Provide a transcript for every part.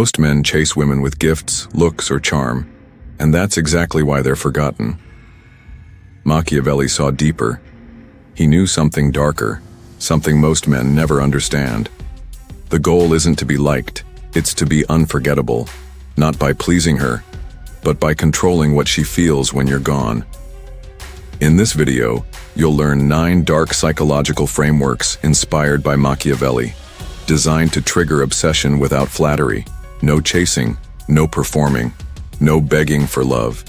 Most men chase women with gifts, looks, or charm, and that's exactly why they're forgotten. Machiavelli saw deeper. He knew something darker, something most men never understand. The goal isn't to be liked, it's to be unforgettable, not by pleasing her, but by controlling what she feels when you're gone. In this video, you'll learn 9 dark psychological frameworks inspired by Machiavelli, designed to trigger obsession without flattery. No chasing, no performing, no begging for love.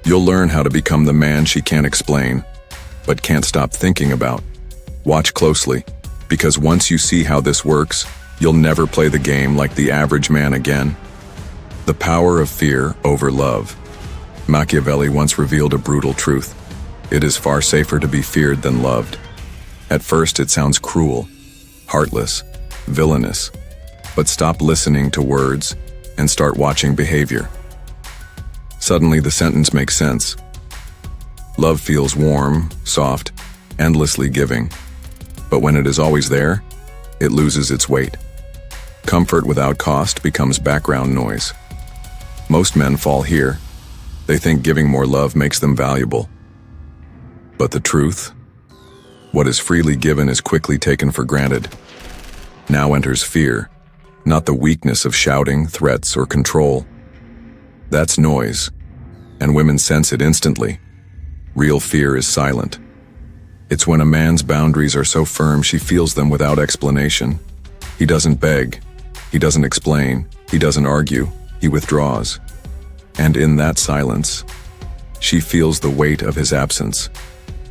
You'll learn how to become the man she can't explain, but can't stop thinking about. Watch closely, because once you see how this works, you'll never play the game like the average man again. The power of fear over love. Machiavelli once revealed a brutal truth. It is far safer to be feared than loved. At first it sounds cruel, heartless, villainous, but stop listening to words and start watching behavior. Suddenly the sentence makes sense. Love feels warm, soft, endlessly giving. But when it is always there, it loses its weight. Comfort without cost becomes background noise. Most men fall here. They think giving more love makes them valuable. But the truth? What is freely given is quickly taken for granted. Now enters fear, not the weakness of shouting, threats, or control. That's noise, and women sense it instantly. Real fear is silent. It's when a man's boundaries are so firm she feels them without explanation. He doesn't beg, he doesn't explain, he doesn't argue, he withdraws. And in that silence, she feels the weight of his absence.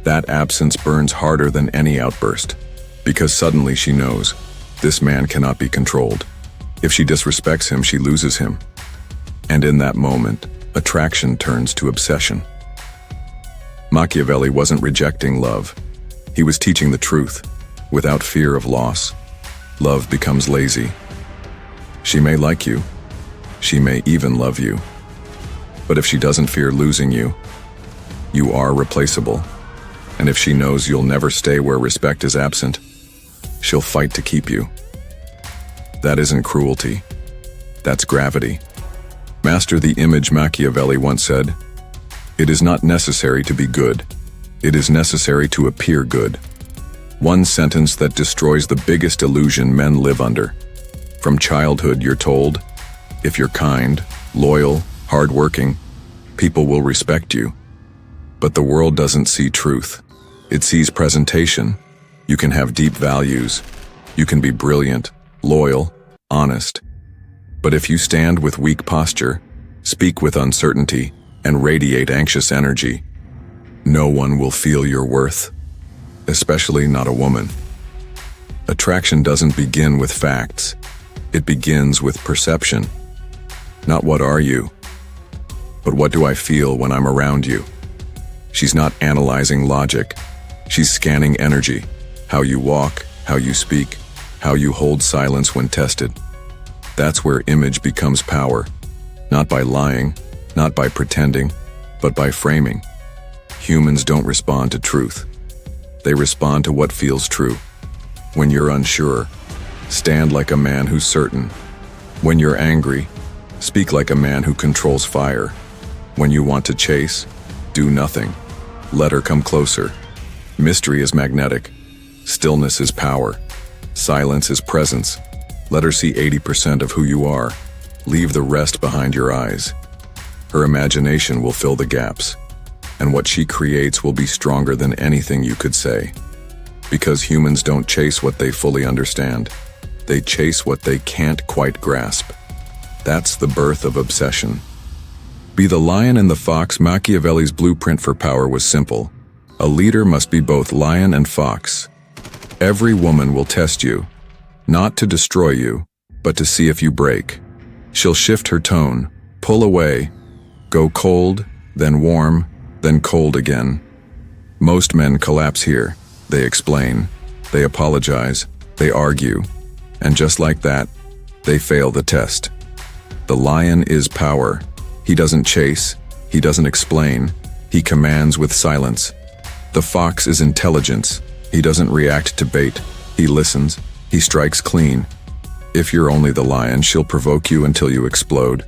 That absence burns harder than any outburst, because suddenly she knows, this man cannot be controlled. If she disrespects him, she loses him. And in that moment, attraction turns to obsession. Machiavelli wasn't rejecting love. He was teaching the truth. Without fear of loss, love becomes lazy. She may like you. She may even love you. But if she doesn't fear losing you, you are replaceable. And if she knows you'll never stay where respect is absent, she'll fight to keep you. That isn't cruelty. That's gravity. Master the image. Machiavelli once said, "It is not necessary to be good. It is necessary to appear good." One sentence that destroys the biggest illusion men live under. From childhood, you're told, if you're kind, loyal, hardworking, people will respect you. But the world doesn't see truth. It sees presentation. You can have deep values. You can be brilliant, loyal, honest. But if you stand with weak posture, speak with uncertainty, and radiate anxious energy, no one will feel your worth, especially not a woman. Attraction doesn't begin with facts. It begins with perception. Not what are you, but what do I feel when I'm around you? She's not analyzing logic. She's scanning energy, how you walk, how you speak, how you hold silence when tested. That's where image becomes power, not by lying, not by pretending, but by framing. Humans don't respond to truth. They respond to what feels true. When you're unsure, stand like a man who's certain. When you're angry, speak like a man who controls fire. When you want to chase, do nothing. Let her come closer. Mystery is magnetic. Stillness is power. Silence is presence. Let her see 80% of who you are. Leave the rest behind your eyes. Her imagination will fill the gaps, and what she creates will be stronger than anything you could say. Because humans don't chase what they fully understand. They chase what they can't quite grasp. That's the birth of obsession. Be the lion and the fox. Machiavelli's blueprint for power was simple. A leader must be both lion and fox. Every woman will test you, not to destroy you, but to see if you break. She'll shift her tone, pull away, go cold, then warm, then cold again. Most men collapse here. They explain, they apologize, they argue, and just like that, they fail the test. The lion is power. He doesn't chase, he doesn't explain, he commands with silence. The fox is intelligence. He doesn't react to bait, he listens, he strikes clean. If you're only the lion, she'll provoke you until you explode.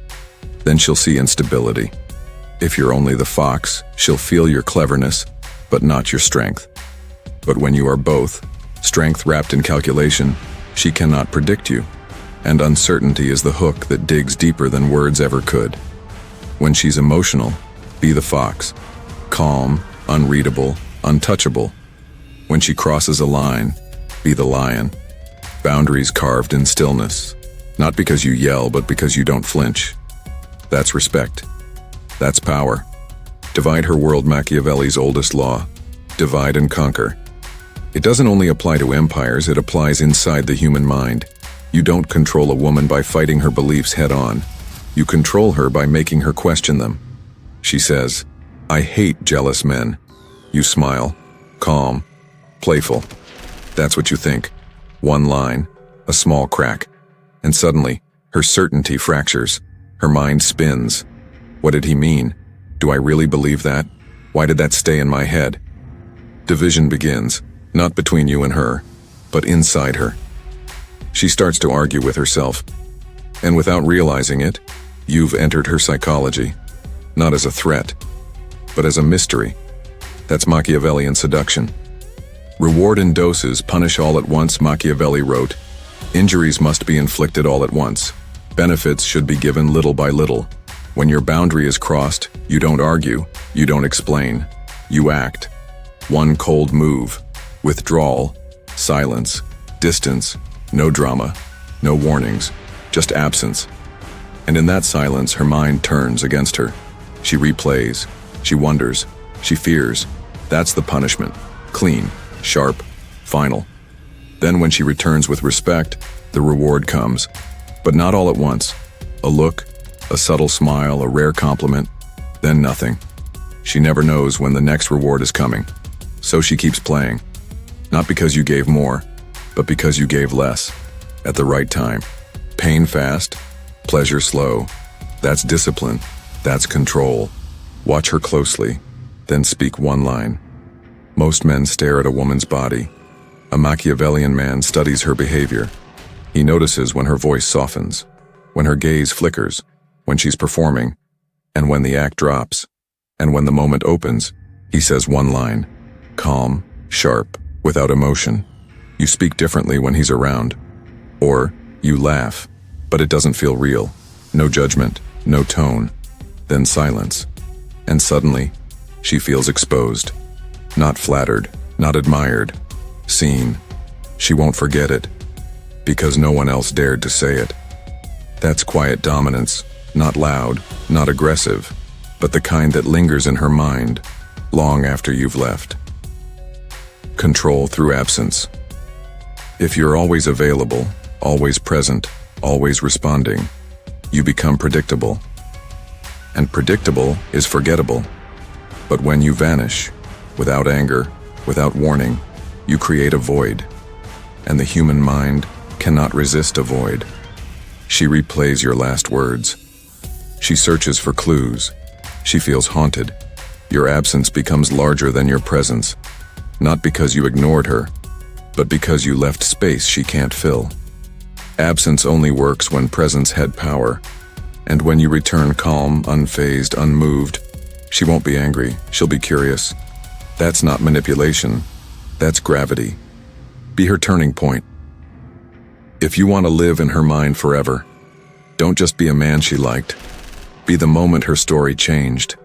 Then she'll see instability. If you're only the fox, she'll feel your cleverness, but not your strength. But when you are both, strength wrapped in calculation, she cannot predict you. And uncertainty is the hook that digs deeper than words ever could. When she's emotional, be the fox. Calm, unreadable, untouchable. When she crosses a line, be the lion. Boundaries carved in stillness. Not because you yell, but because you don't flinch. That's respect. That's power. Divide her world, Machiavelli's oldest law. Divide and conquer. It doesn't only apply to empires, it applies inside the human mind. You don't control a woman by fighting her beliefs head-on. You control her by making her question them. She says, "I hate jealous men." You smile, calm, playful. That's what you think. One line, a small crack, and suddenly, her certainty fractures. Her mind spins. What did he mean? Do I really believe that? Why did that stay in my head? Division begins, not between you and her, but inside her. She starts to argue with herself, and without realizing it, you've entered her psychology, not as a threat, but as a mystery. That's Machiavellian seduction. Reward in doses, punish all at once, Machiavelli wrote. Injuries must be inflicted all at once. Benefits should be given little by little. When your boundary is crossed, you don't argue, you don't explain, you act. One cold move, withdrawal, silence, distance, no drama, no warnings, just absence. And in that silence, her mind turns against her. She replays, she wonders, she fears. That's the punishment. Clean, sharp, final. Then when she returns with respect, the reward comes. But not all at once. A look, a subtle smile, a rare compliment, then nothing. She never knows when the next reward is coming. So she keeps playing. Not because you gave more, but because you gave less. At the right time. Pain fast, pleasure slow. That's discipline. That's control. Watch her closely, then speak one line. Most men stare at a woman's body. A Machiavellian man studies her behavior. He notices when her voice softens, when her gaze flickers, when she's performing, and when the act drops. And when the moment opens, he says one line. Calm, sharp, without emotion. You speak differently when he's around. Or, you laugh, but it doesn't feel real. No judgment, no tone. Then silence. And suddenly, she feels exposed. Not flattered, not admired. Seen. She won't forget it. Because no one else dared to say it. That's quiet dominance. Not loud, not aggressive, but the kind that lingers in her mind, long after you've left. Control through absence. If you're always available, always present, always responding, you become predictable. And predictable is forgettable. But when you vanish, without anger, without warning, you create a void. And the human mind cannot resist a void. She replays your last words. She searches for clues. She feels haunted. Your absence becomes larger than your presence. Not because you ignored her, but because you left space she can't fill. Absence only works when presence had power. And when you return calm, unfazed, unmoved, she won't be angry, she'll be curious. That's not manipulation, that's gravity. Be her turning point. If you want to live in her mind forever, don't just be a man she liked. Be the moment her story changed.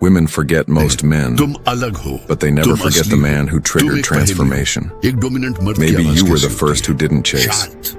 Women forget most men, but they never forget the man who triggered transformation. Maybe you were the first who didn't chase.